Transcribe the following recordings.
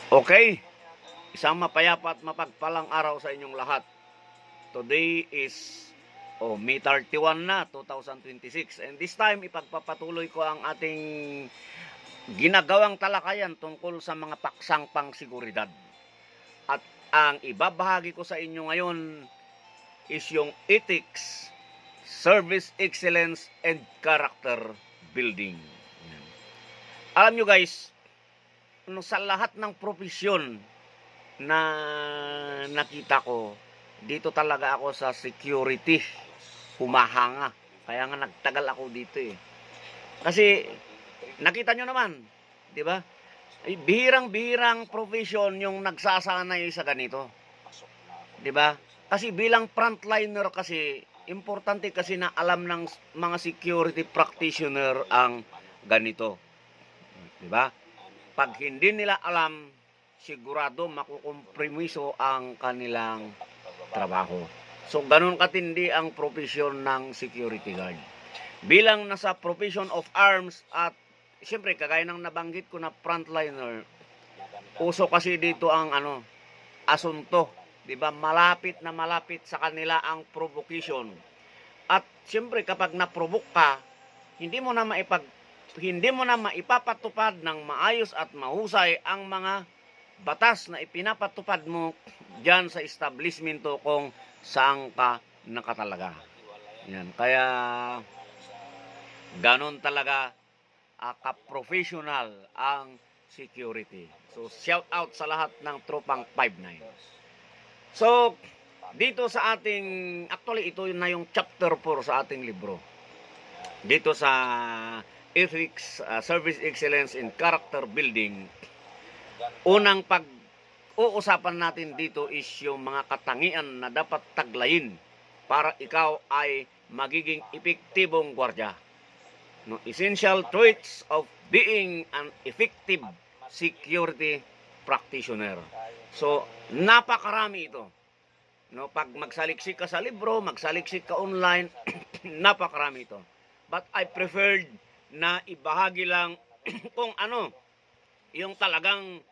Okay, isang mapayapa at mapagpalang araw sa inyong lahat. Today is May 31 na, 2026. And this time, ipagpapatuloy ko ang ating ginagawang talakayan tungkol sa mga paksang pangsiguridad. At ang ibabahagi ko sa inyo ngayon is yung ethics, service excellence, and character building. Alam nyo guys, sa lahat ng profesyon na nakita ko, dito talaga ako sa security humahanga. Kaya nga nagtagal ako dito eh. Kasi nakita nyo naman, di ba? Bihirang-bihirang profession yung nagsasanay sa ganito. Di ba? Kasi bilang frontliner kasi, importante kasi na alam ng mga security practitioner ang ganito. Di ba? Pag hindi nila alam, sigurado makukompromiso ang kanilang trabaho. So, ganun katindi ang profesyon ng security guard. Bilang nasa profession of arms at siyempre, kagaya ng nabanggit ko na frontliner, uso kasi dito ang asunto. Diba? Malapit na malapit sa kanila ang provocation. At siyempre, kapag na-provoke ka, hindi mo na maipapatupad ng maayos at mahusay ang mga batas na ipinapatupad mo dyan sa establishmento kung saan ka nakatalaga. Yan. Kaya ganon talaga ka-professional ang security. So, shout out sa lahat ng tropang 5-9. So, dito sa ating, actually ito na yung chapter 4 sa ating libro. Dito sa ethics, service excellence, and character building, unang pag-uusapan natin dito is yung mga katangian na dapat taglayin para ikaw ay magiging epektibong gwardiya. No, essential traits of being an effective security practitioner. So, napakarami ito. No, pag magsaliksik ka sa libro, magsaliksik ka online, napakarami ito. But I preferred na ibahagi lang kung ano yung talagang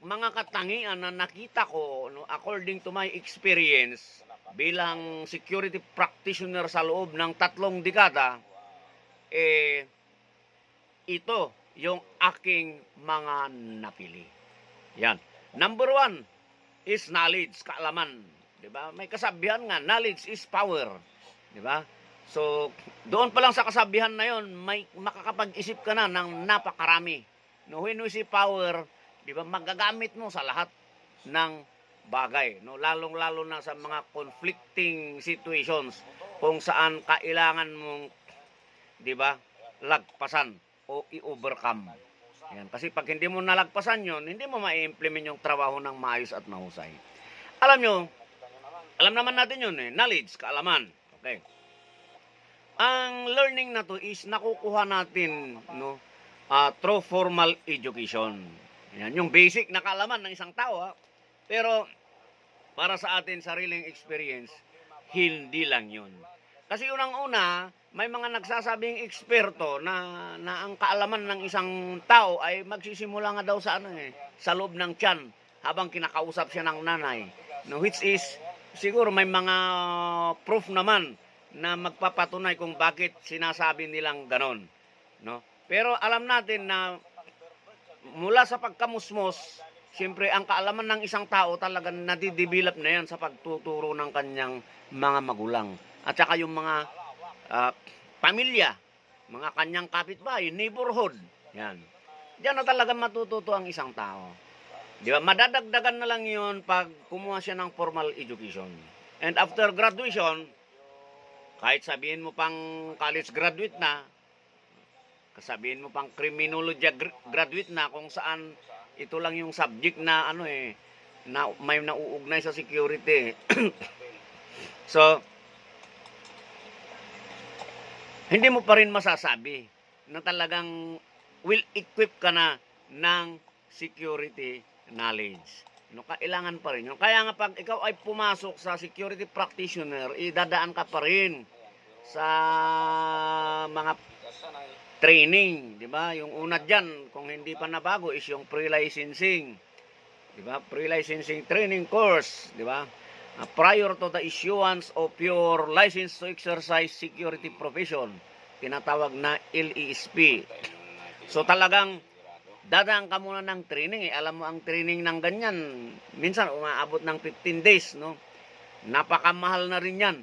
mga katangian na nakita ko, no, according to my experience bilang security practitioner sa loob ng 3 dekada, ito yung aking mga napili. Yan. Number 1 is knowledge, kaalaman. Diba? May kasabihan nga, knowledge is power. Diba? So, doon pa lang sa kasabihan na yon, may makakapag-isip ka na ng napakarami. No, when we say power, di ba, magagamit mo sa lahat ng bagay. No, lalong-lalo na sa mga conflicting situations kung saan kailangan mong, di ba, lagpasan o i-overcome. Yan. Kasi pag hindi mo nalagpasan yon, hindi mo ma-implement yung trabaho ng maayos at mahusay. Alam nyo, alam naman natin yun eh, knowledge, kaalaman. Okay. Ang learning na to is nakukuha natin, no, through formal education. Yan, yung basic na kaalaman ng isang tao. Pero para sa atin, sariling experience, hindi lang yun. Kasi unang-una, may mga nagsasabing eksperto na ang kaalaman ng isang tao ay magsisimula nga daw sa sa loob ng tiyan habang kinakausap siya ng nanay. No, which is, siguro may mga proof naman na magpapatunay kung bakit sinasabi nilang ganon. No? Pero alam natin na mula sa pagkamusmos, siyempre ang kaalaman ng isang tao talagang nadidevelop na yan sa pagtuturo ng kanyang mga magulang. At saka yung mga pamilya, mga kanyang kapitbahay, neighborhood. Yan. Diyan na talaga matututo ang isang tao. Di ba? Madadagdagan na lang yun pag kumuha siya ng formal education. And after graduation, kahit sabihin mo pang college graduate na, sabihin mo pang criminology graduate na, kung saan ito lang yung subject na na may nauugnay sa security. So, hindi mo pa rin masasabi na talagang well-equipped ka na ng security knowledge. No, kailangan pa rin yun. Kaya nga pag ikaw ay pumasok sa security practitioner, idadaan ka pa rin sa mga training, di ba? Yung una diyan, kung hindi pa nabago, is yung pre-licensing. di ba? Pre-licensing training course, di ba? Prior to the issuance of your license to exercise security profession, tinatawag na LESP. So talagang dadaan ka muna ng training. Alam mo ang training ng ganyan, minsan umaabot ng 15 days, no? Napakamahal na rin yan.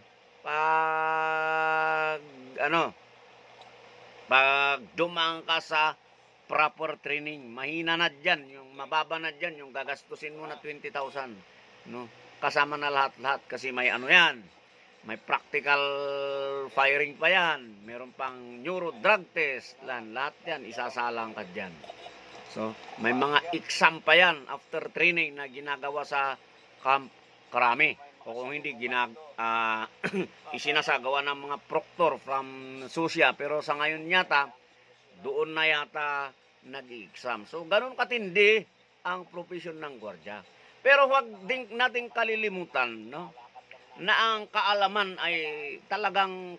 Pag dumaan ka sa proper training, mahina na dyan, yung mababa na dyan, yung gagastusin mo na 20,000, no? Kasama na lahat-lahat kasi may yan, may practical firing pa yan, meron pang neuro drug test, lahat yan, isasalang ka dyan. So, may mga exam pa yan after training na ginagawa sa Camp Krami. O kung hindi, isinasagawa ng mga proctor from Susia. Pero sa ngayon yata, doon na yata nag-exam. So, ganun katindi ang profesyon ng gwardiya. Pero huwag din nating kalilimutan, no, na ang kaalaman ay talagang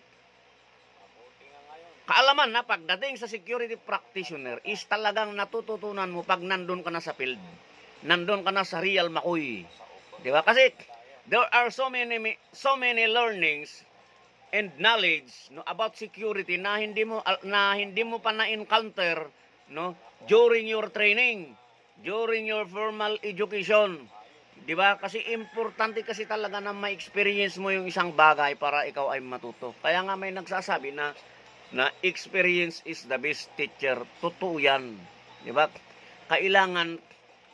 kaalaman na pagdating sa security practitioner is talagang natututunan mo pag nandun ka na sa field. Nandun ka na sa real makoy. Di ba? Kasi there are so many learnings and knowledge, no, about security na hindi mo pa na-encounter, no, during your training, during your formal education. Di ba? Kasi importante kasi talaga na ma-experience mo yung isang bagay para ikaw ay matuto. Kaya nga may nagsasabi na experience is the best teacher. Totoo yan. Di ba? Kailangan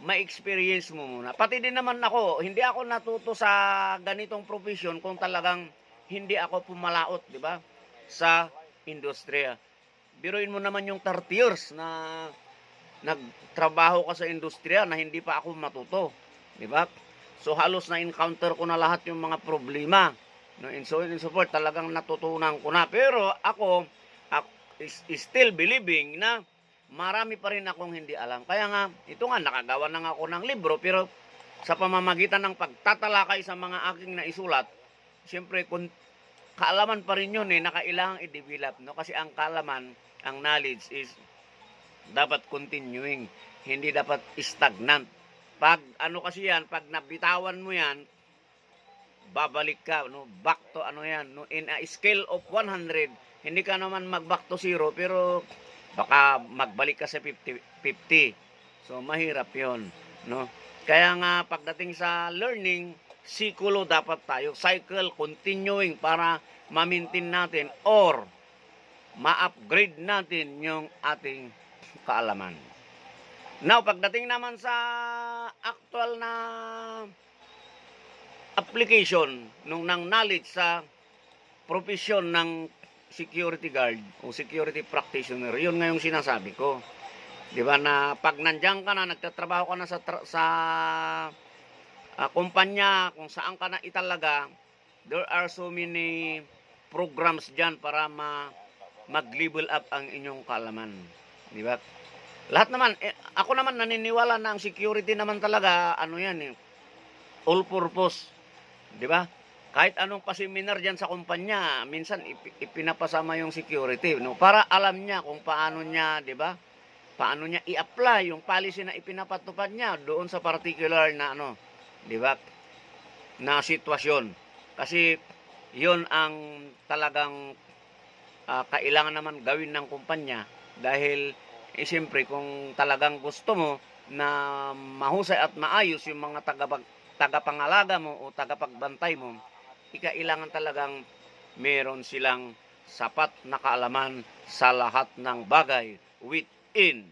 ma-experience mo muna. Pati din naman ako, hindi ako natuto sa ganitong profession kung talagang hindi ako pumalaot, di ba? Sa industriya. Biruin mo naman yung 30 years na nagtrabaho ka sa industriya na hindi pa ako matuto, di ba? So halos na-encounter ko na lahat yung mga problema, no, and so on and so forth. Talagang natutunan ko na. Pero ako is still believing na marami pa rin akong hindi alam. Kaya nga, ito nga, nakagawa na nga ako ng libro, pero sa pamamagitan ng pagtatalakay sa mga aking naisulat, siyempre, kaalaman pa rin yun na kailangang i-develop. No? Kasi ang kaalaman, ang knowledge is dapat continuing, hindi dapat stagnant. Pag kasi yan, pag nabitawan mo yan, babalik ka, no? Back to yan, no? In a scale of 100, hindi ka naman mag-back to 0, pero baka magbalik ka sa 50. So, mahirap yon, no? Kaya nga, pagdating sa learning, sikulo dapat tayo. Cycle, continuing, para ma-maintain natin or ma-upgrade natin yung ating kaalaman. Now, pagdating naman sa actual na application ng knowledge sa profesyon ng security guard o security practitioner, yun nga yung sinasabi ko. Di ba, na pag nandiyan ka na, nagtatrabaho ka na sa kumpanya, kung saan ka na italaga, there are so many programs dyan para mag-level up ang inyong kaalaman. Di ba? Lahat naman, ako naman naniniwala na ang security naman talaga, all purpose. Di ba? Kahit anong paseminar dyan sa kumpanya, minsan ipinapasama yung security, no? Para alam niya kung paano niya, di ba? Paano niya i-apply yung policy na ipinapatupad niya doon sa particular na di ba? Na sitwasyon. Kasi yon ang talagang kailangan naman gawin ng kumpanya dahil siyempre kung talagang gusto mo na mahusay at maayos yung mga tagapangalaga mo o tagapagbantay mo, kailangan talagang meron silang sapat na kaalaman sa lahat ng bagay within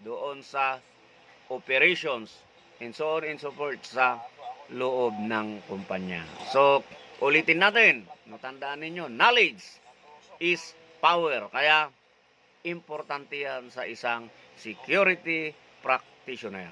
doon sa operations and so on and so forth sa loob ng kumpanya. So, ulitin natin, matandaan ninyo, knowledge is power. Kaya, importante yan sa isang security practitioner.